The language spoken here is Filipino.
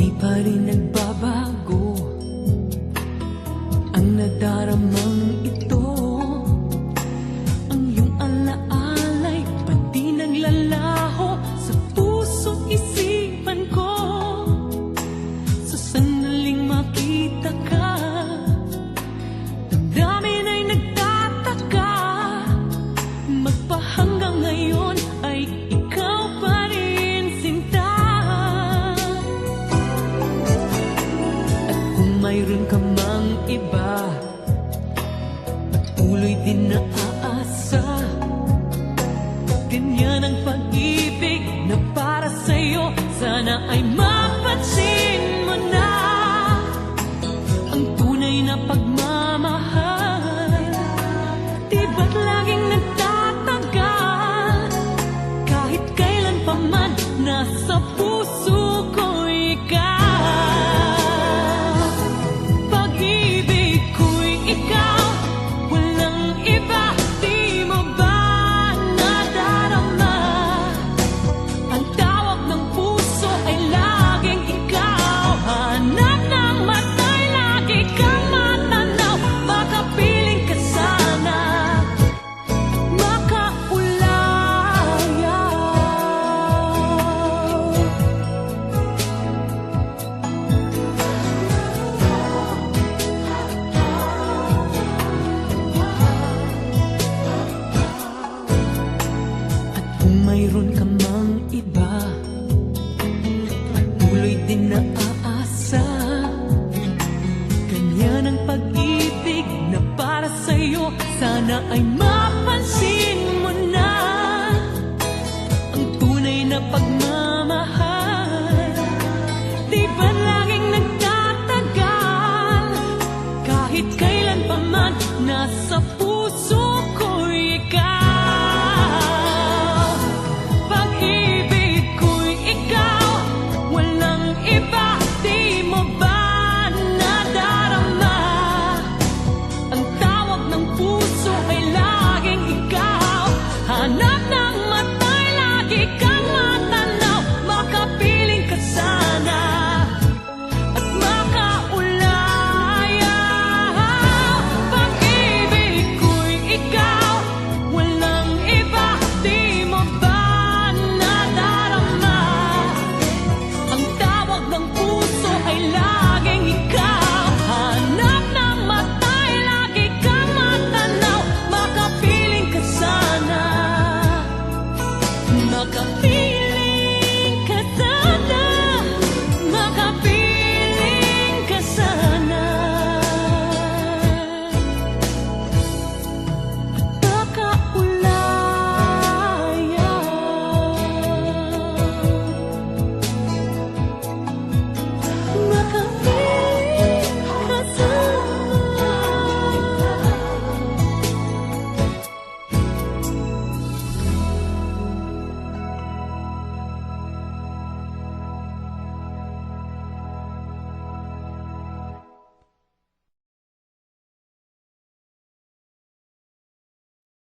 Di pa rin nagbabago ang nadaramang ito. Ang iyong alaala'y pati naglalaho sa puso't isipan ko. Sa sandaling makita ka, damdamin ay nagtataka. Magpahanggang ngayon ay ikaw pa rin, sinta. At kung mayroon ka mang iba, patuloy din na aasa. Ganyan ang pag-ibig na para sa'yo, sana ay mapansin mo na ang tunay na pagmamahal. Di ba't laging nagtatagal, kahit kailan pa man nasa puso ko ikaw. Pag-ibig ko'y ikaw, walang iba. Di mo ba nadarama? Ang tawag ng puso ay laging ikaw. Hanap ng mata'y lagi kang matanaw. Makapiling ka sana, makaulayaw. At kung mayroon ka mang iba, patuloy din na